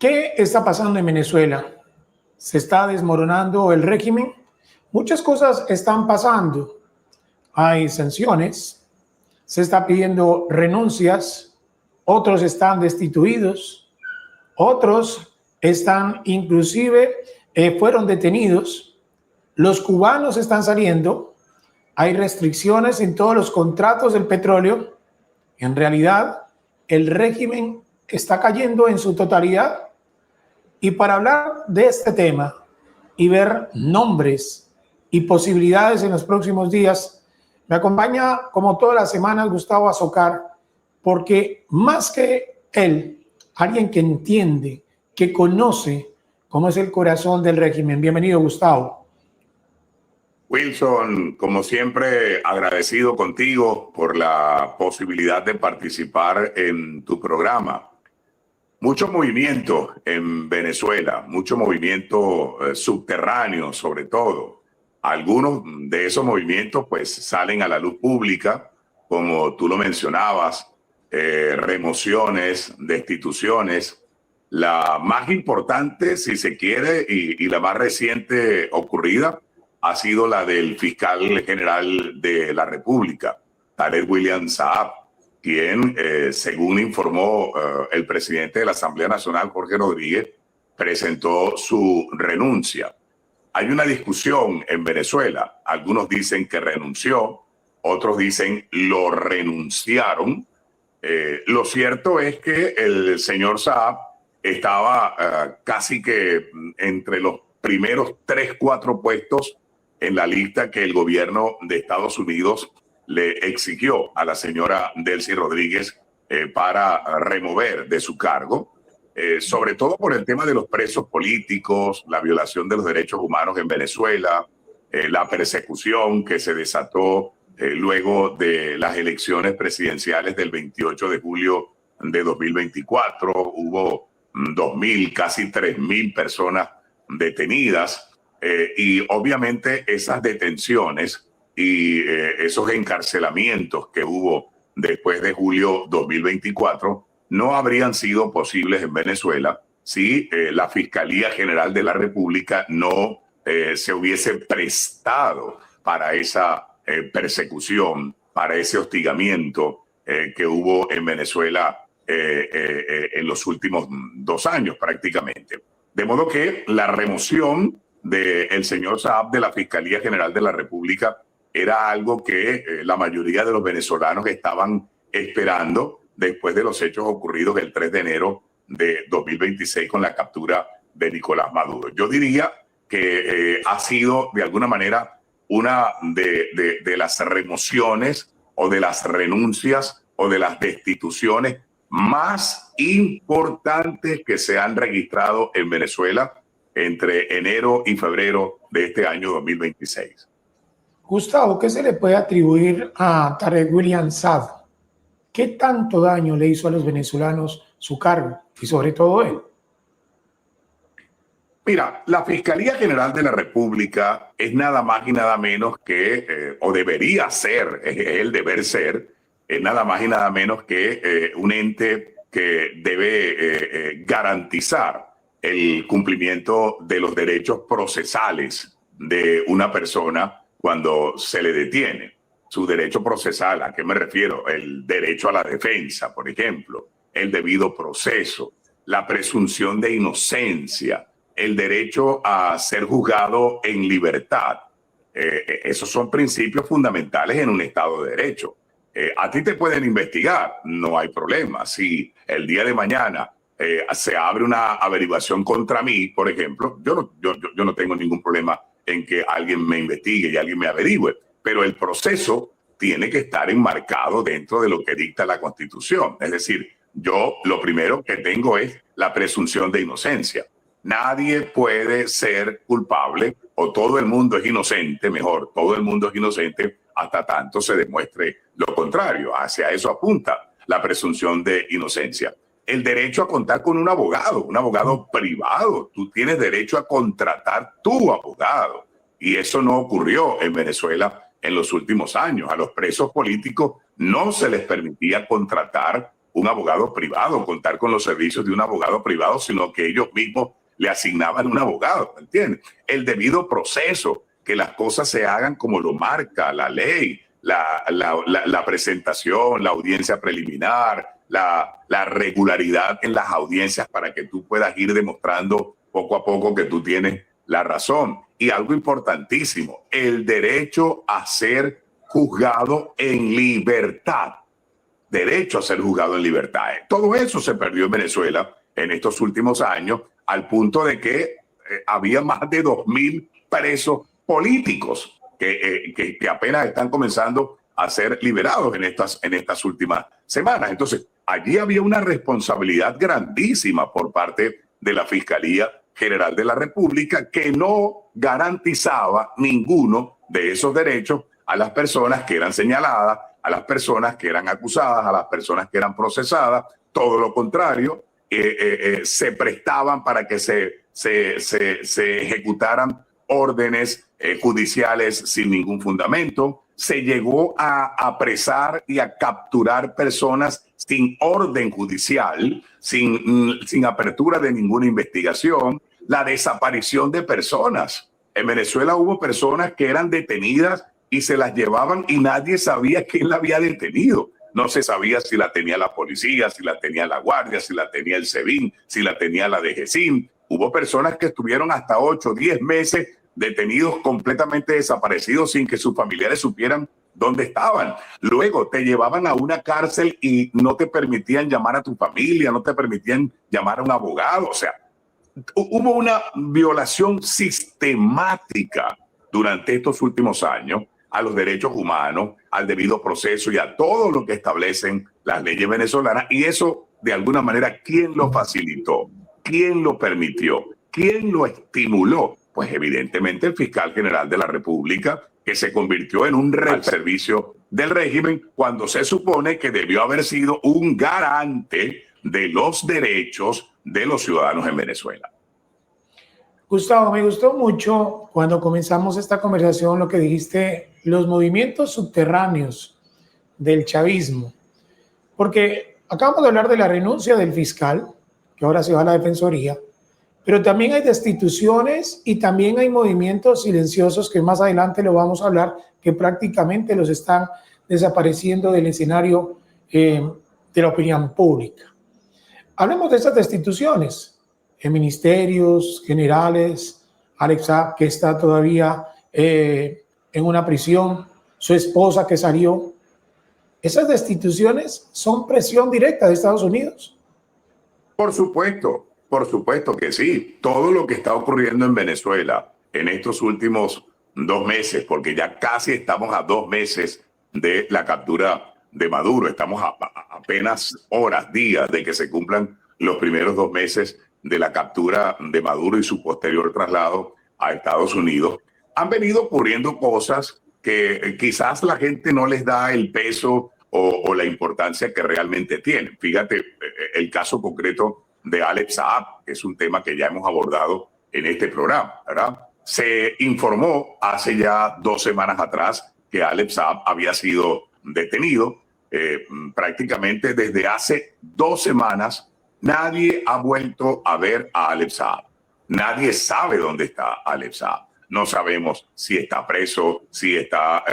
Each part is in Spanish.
¿Qué está pasando en Venezuela? ¿Se está desmoronando el régimen? Muchas cosas están pasando. Hay sanciones, se está pidiendo renuncias, otros están destituidos, otros están inclusive fueron detenidos. Los cubanos están saliendo, hay restricciones en todos los contratos del petróleo. En realidad, el régimen está cayendo en su totalidad. Y para hablar de este tema y ver nombres y posibilidades en los próximos días, me acompaña como todas las semanas Gustavo Azócar, porque más que él, alguien que entiende, que conoce cómo es el corazón del régimen. Bienvenido, Gustavo. Wilson, como siempre, agradecido contigo por la posibilidad de participar en tu programa. Mucho movimiento en Venezuela, mucho movimiento subterráneo sobre todo. Algunos de esos movimientos pues salen a la luz pública, como tú lo mencionabas, remociones, destituciones. La más importante, si se quiere, y la más reciente ocurrida, ha sido la del fiscal general de la República, Tarek William Saab, quien, según informó el presidente de la Asamblea Nacional, Jorge Rodríguez, presentó su renuncia. Hay una discusión en Venezuela. Algunos dicen que renunció, otros dicen lo renunciaron. Lo cierto es que el señor Saab estaba casi que entre los primeros 3, 4 puestos en la lista que el gobierno de Estados Unidos le exigió a la señora Delcy Rodríguez para remover de su cargo, sobre todo por el tema de los presos políticos, la violación de los derechos humanos en Venezuela, la persecución que se desató luego de las elecciones presidenciales del 28 de julio de 2024. Hubo 2.000, casi 3.000 personas detenidas y obviamente esas detenciones y esos encarcelamientos que hubo después de julio 2024 no habrían sido posibles en Venezuela si la Fiscalía General de la República no se hubiese prestado para esa persecución, para ese hostigamiento que hubo en Venezuela en los últimos 2 años prácticamente. De modo que la remoción del señor Saab de la Fiscalía General de la República era algo que la mayoría de los venezolanos estaban esperando después de los hechos ocurridos el 3 de enero de 2026 con la captura de Nicolás Maduro. Yo diría que ha sido de alguna manera una de las remociones o de las renuncias o de las destituciones más importantes que se han registrado en Venezuela entre enero y febrero de este año 2026. Gustavo, ¿qué se le puede atribuir a Tarek William Saab? ¿Qué tanto daño le hizo a los venezolanos su cargo y sobre todo él? Mira, la Fiscalía General de la República es nada más y nada menos que, o debería ser, es el deber ser, es nada más y nada menos que un ente que debe garantizar el cumplimiento de los derechos procesales de una persona cuando se le detiene. Su derecho procesal, ¿a qué me refiero? El derecho a la defensa, por ejemplo, el debido proceso, la presunción de inocencia, el derecho a ser juzgado en libertad. Esos son principios fundamentales en un Estado de Derecho. A ti te pueden investigar, no hay problema. Si el día de mañana se abre una averiguación contra mí, por ejemplo, yo no tengo ningún problema en que alguien me investigue y alguien me averigüe, pero el proceso tiene que estar enmarcado dentro de lo que dicta la Constitución. Es decir, yo lo primero que tengo es la presunción de inocencia. Nadie puede ser culpable, o todo el mundo es inocente, mejor, todo el mundo es inocente hasta tanto se demuestre lo contrario. Hacia eso apunta la presunción de inocencia. El derecho a contar con un abogado privado. Tú tienes derecho a contratar tu abogado. Y eso no ocurrió en Venezuela en los últimos años. A los presos políticos no se les permitía contratar un abogado privado, contar con los servicios de un abogado privado, sino que ellos mismos le asignaban un abogado, ¿me entiendes? El debido proceso, que las cosas se hagan como lo marca la ley, la presentación, la audiencia preliminar, la regularidad en las audiencias para que tú puedas ir demostrando poco a poco que tú tienes la razón. Y algo importantísimo, el derecho a ser juzgado en libertad. Derecho a ser juzgado en libertad. Todo eso se perdió en Venezuela en estos últimos años, al punto de que había más de 2.000 presos políticos que apenas están comenzando a ser liberados en estas últimas semanas. Entonces, allí había una responsabilidad grandísima por parte de la Fiscalía General de la República, que no garantizaba ninguno de esos derechos a las personas que eran señaladas, a las personas que eran acusadas, a las personas que eran procesadas. Todo lo contrario, se prestaban para que se ejecutaran órdenes judiciales sin ningún fundamento. Se llegó a apresar y a capturar personas sin orden judicial, sin apertura de ninguna investigación. La desaparición de personas. En Venezuela hubo personas que eran detenidas y se las llevaban y nadie sabía quién la había detenido. No se sabía si la tenía la policía, si la tenía la guardia, si la tenía el SEBIN, si la tenía la DGCIN. Hubo personas que estuvieron hasta 8 o 10 meses detenidos, completamente desaparecidos, sin que sus familiares supieran dónde estaban. Luego te llevaban a una cárcel y no te permitían llamar a tu familia, no te permitían llamar a un abogado. O sea, hubo una violación sistemática durante estos últimos años a los derechos humanos, al debido proceso y a todo lo que establecen las leyes venezolanas. Y eso, de alguna manera, ¿quién lo facilitó? ¿Quién lo permitió? ¿Quién lo estimuló? Pues evidentemente el fiscal general de la República, que se convirtió en un servicio del régimen cuando se supone que debió haber sido un garante de los derechos de los ciudadanos en Venezuela. Gustavo, me gustó mucho cuando comenzamos esta conversación lo que dijiste, los movimientos subterráneos del chavismo, porque acabamos de hablar de la renuncia del fiscal, que ahora se va a la Defensoría, pero también hay destituciones y también hay movimientos silenciosos que más adelante lo vamos a hablar, que prácticamente los están desapareciendo del escenario de la opinión pública. Hablemos de esas destituciones en ministerios generales. Alex Saab, que está todavía en una prisión, su esposa que salió. ¿Esas destituciones son presión directa de Estados Unidos? Por supuesto que sí. Todo lo que está ocurriendo en Venezuela en estos últimos 2 meses, porque ya casi estamos a 2 meses de la captura de Maduro, estamos a apenas horas, días de que se cumplan los primeros 2 meses de la captura de Maduro y su posterior traslado a Estados Unidos. Han venido ocurriendo cosas que quizás la gente no les da el peso o la importancia que realmente tienen. Fíjate, el caso concreto de Alex Saab, que es un tema que ya hemos abordado en este programa, ¿verdad? Se informó hace ya 2 semanas atrás que Alex Saab había sido detenido. Prácticamente desde hace 2 semanas nadie ha vuelto a ver a Alex Saab. Nadie sabe dónde está Alex Saab. No sabemos si está preso, si está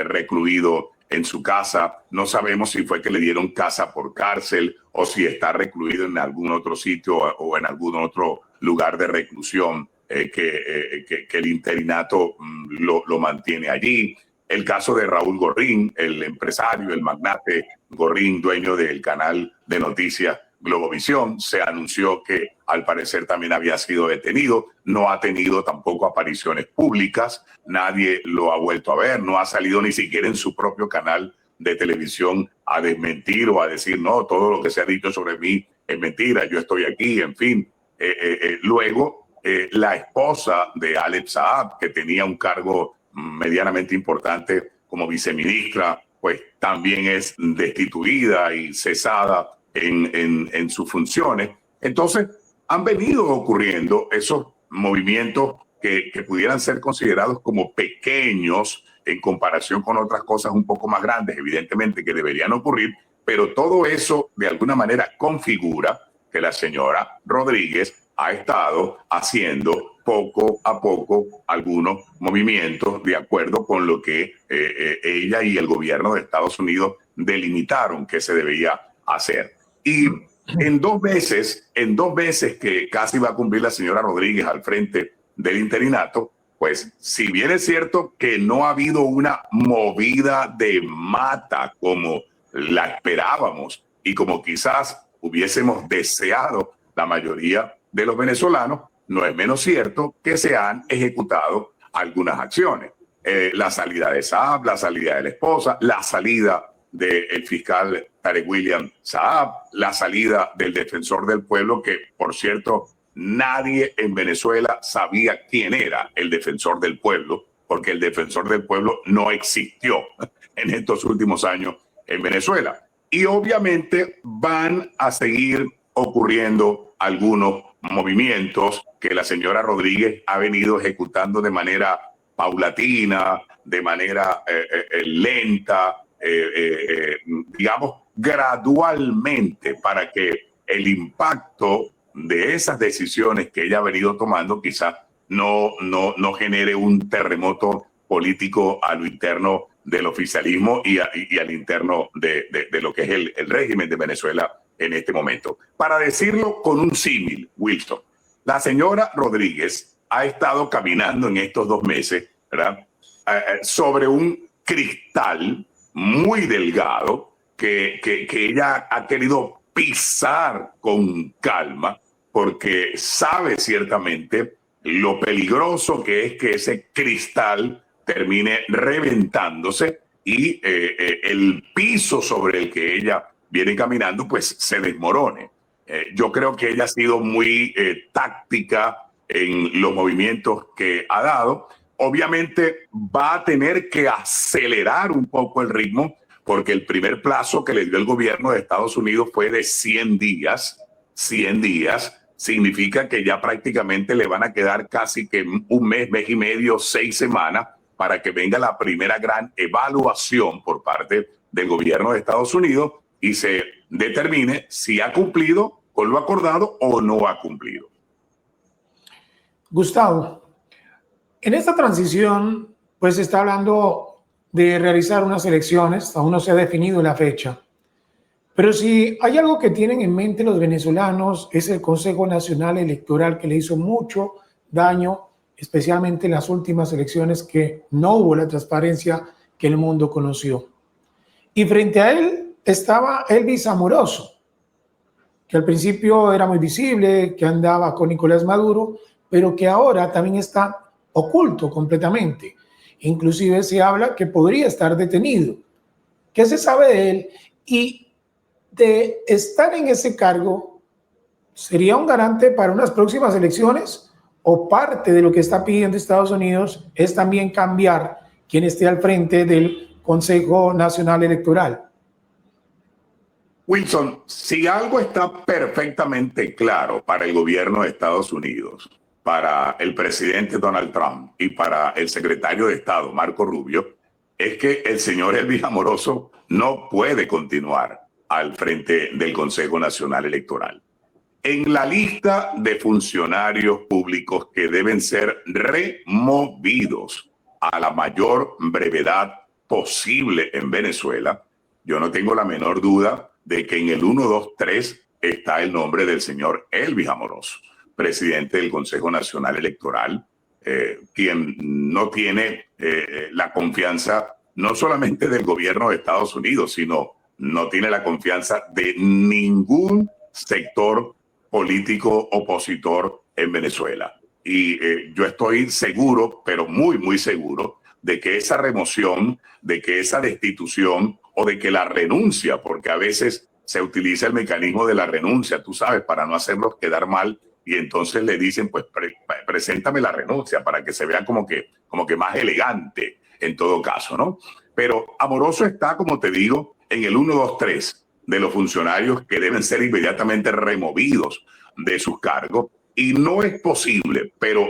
recluido en su casa. No sabemos si fue que le dieron casa por cárcel o si está recluido en algún otro sitio o en algún otro lugar de reclusión que el interinato lo mantiene allí. El caso de Raúl Gorrín, el empresario, el magnate Gorrín, dueño del canal de noticias Globovisión, se anunció que al parecer también había sido detenido. No ha tenido tampoco apariciones públicas, nadie lo ha vuelto a ver, no ha salido ni siquiera en su propio canal de televisión a desmentir o a decir no, todo lo que se ha dicho sobre mí es mentira, yo estoy aquí, en fin. Luego, la esposa de Alex Saab, que tenía un cargo medianamente importante como viceministra, pues también es destituida y cesada en sus funciones. Entonces, han venido ocurriendo esos movimientos que pudieran ser considerados como pequeños en comparación con otras cosas un poco más grandes, evidentemente, que deberían ocurrir, Pero todo eso de alguna manera configura que la señora Rodríguez ha estado haciendo poco a poco algunos movimientos de acuerdo con lo que ella y el gobierno de Estados Unidos delimitaron que se debía hacer. Y en dos meses que casi va a cumplir la señora Rodríguez al frente del interinato, pues si bien es cierto que no ha habido una movida de mata como la esperábamos y como quizás hubiésemos deseado la mayoría de los venezolanos, no es menos cierto que se han ejecutado algunas acciones. La salida de Saab, la salida de la esposa, la salida del fiscal Tarek William Saab, la salida del defensor del pueblo, que por cierto nadie en Venezuela sabía quién era el defensor del pueblo, porque el defensor del pueblo no existió en estos últimos años en Venezuela. Y obviamente van a seguir ocurriendo algunos movimientos que la señora Rodríguez ha venido ejecutando de manera paulatina, de manera lenta, digamos, gradualmente, para que el impacto de esas decisiones que ella ha venido tomando quizás no genere un terremoto político a lo interno del oficialismo y al interno de lo que es el régimen de Venezuela en este momento. Para decirlo con un símil, Wilson, la señora Rodríguez ha estado caminando en estos 2 meses, ¿verdad? Sobre un cristal muy delgado que ella ha querido pisar con calma, porque sabe ciertamente lo peligroso que es que ese cristal termine reventándose y el piso sobre el que ella viene caminando pues se desmorone. Yo creo que ella ha sido muy táctica en los movimientos que ha dado. Obviamente va a tener que acelerar un poco el ritmo, porque el primer plazo que le dio el gobierno de Estados Unidos fue de 100 días. 100 días significa que ya prácticamente le van a quedar casi que un mes, mes y medio, 6 semanas para que venga la primera gran evaluación por parte del gobierno de Estados Unidos y se determine si ha cumplido con lo acordado o no ha cumplido. Gustavo, en esta transición, pues se está hablando de realizar unas elecciones, aún no se ha definido la fecha. Pero si hay algo que tienen en mente los venezolanos es el Consejo Nacional Electoral, que le hizo mucho daño, especialmente en las últimas elecciones, que no hubo la transparencia que el mundo conoció. Y frente a él estaba Elvis Amoroso, que al principio era muy visible, que andaba con Nicolás Maduro, pero que ahora también está oculto completamente. Inclusive se habla que podría estar detenido. ¿Qué se sabe de él? Y de estar en ese cargo, ¿sería un garante para unas próximas elecciones? ¿O parte de lo que está pidiendo Estados Unidos es también cambiar quien esté al frente del Consejo Nacional Electoral? Wilson, si algo está perfectamente claro para el gobierno de Estados Unidos, para el presidente Donald Trump y para el secretario de Estado, Marco Rubio, es que el señor Elvis Amoroso no puede continuar al frente del Consejo Nacional Electoral. En la lista de funcionarios públicos que deben ser removidos a la mayor brevedad posible en Venezuela, yo no tengo la menor duda de que en el 1, 2, 3 está el nombre del señor Elvis Amoroso, presidente del Consejo Nacional Electoral, quien no tiene la confianza no solamente del gobierno de Estados Unidos, sino no tiene la confianza de ningún sector político opositor en Venezuela. Y yo estoy seguro, pero muy, muy seguro, de que esa remoción, de que esa destitución o de que la renuncia, porque a veces se utiliza el mecanismo de la renuncia, tú sabes, para no hacerlos quedar mal, y entonces le dicen, pues preséntame la renuncia para que se vea como que más elegante en todo caso, ¿no? Pero Amoroso está, como te digo, en el 1, 2, 3 de los funcionarios que deben ser inmediatamente removidos de sus cargos. Y no es posible, pero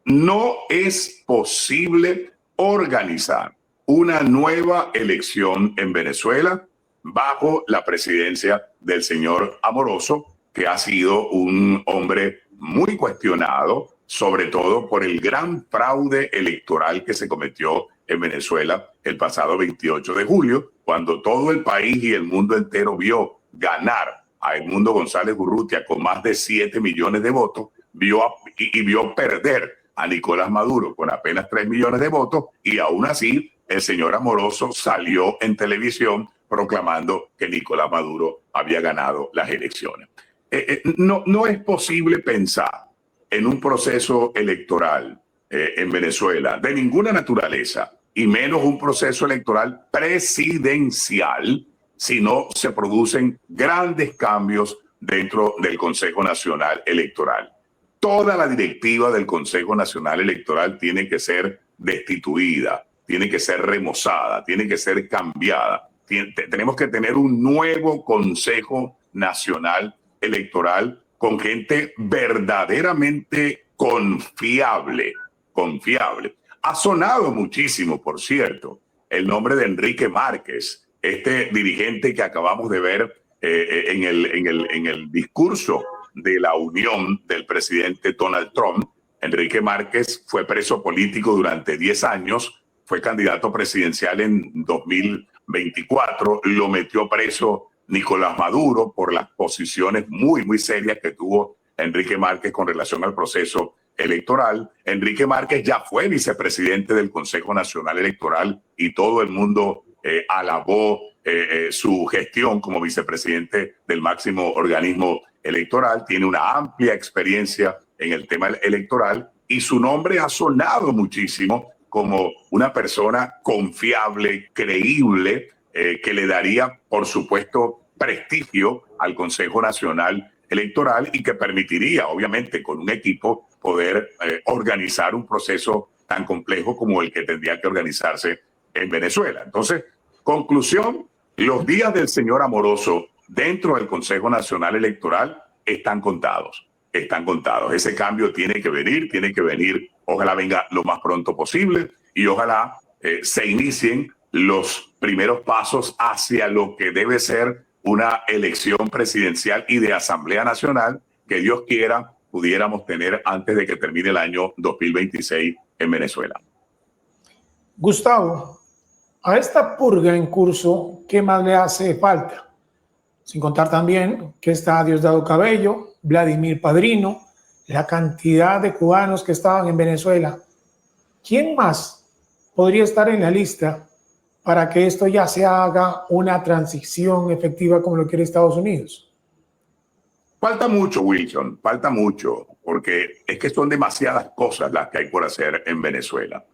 no es posible organizar una nueva elección en Venezuela bajo la presidencia del señor Amoroso, que ha sido un hombre muy cuestionado, sobre todo por el gran fraude electoral que se cometió en Venezuela el pasado 28 de julio, cuando todo el país y el mundo entero vio ganar a Edmundo González Urrutia con más de 7 millones de votos, vio perder a Nicolás Maduro con apenas 3 millones de votos, y aún así el señor Amoroso salió en televisión proclamando que Nicolás Maduro había ganado las elecciones. No es posible pensar en un proceso electoral en Venezuela de ninguna naturaleza, y menos un proceso electoral presidencial, si no se producen grandes cambios dentro del Consejo Nacional Electoral. Toda la directiva del Consejo Nacional Electoral tiene que ser destituida, tiene que ser remozada, tiene que ser cambiada. Tenemos que tener un nuevo Consejo Nacional Electoral con gente verdaderamente confiable. Ha sonado muchísimo, por cierto, el nombre de Enrique Márquez, este dirigente que acabamos de ver en el discurso de la unión del presidente Donald Trump. Enrique Márquez fue preso político durante 10 años, fue candidato presidencial en 2024, lo metió preso Nicolás Maduro por las posiciones muy serias que tuvo Enrique Márquez con relación al proceso electoral. Enrique Márquez ya fue vicepresidente del Consejo Nacional Electoral y todo el mundo alabó su gestión como vicepresidente del máximo organismo electoral. Tiene una amplia experiencia en el tema electoral y su nombre ha sonado muchísimo como una persona confiable, creíble, que le daría, por supuesto, prestigio al Consejo Nacional Electoral y que permitiría, obviamente, con un equipo poder organizar un proceso tan complejo como el que tendría que organizarse en Venezuela. Entonces, conclusión, los días del señor Amoroso dentro del Consejo Nacional Electoral están contados. Ese cambio tiene que venir, ojalá venga lo más pronto posible y ojalá se inicien los primeros pasos hacia lo que debe ser una elección presidencial y de Asamblea Nacional que Dios quiera pudiéramos tener antes de que termine el año 2026 en Venezuela. Gustavo, a esta purga en curso, ¿qué más le hace falta? Sin contar también que está Diosdado Cabello, Vladimir Padrino, la cantidad de cubanos que estaban en Venezuela. ¿Quién más podría estar en la lista para que esto ya se haga una transición efectiva como lo quiere Estados Unidos? Falta mucho, Wilson, falta mucho, porque es que son demasiadas cosas las que hay por hacer en Venezuela.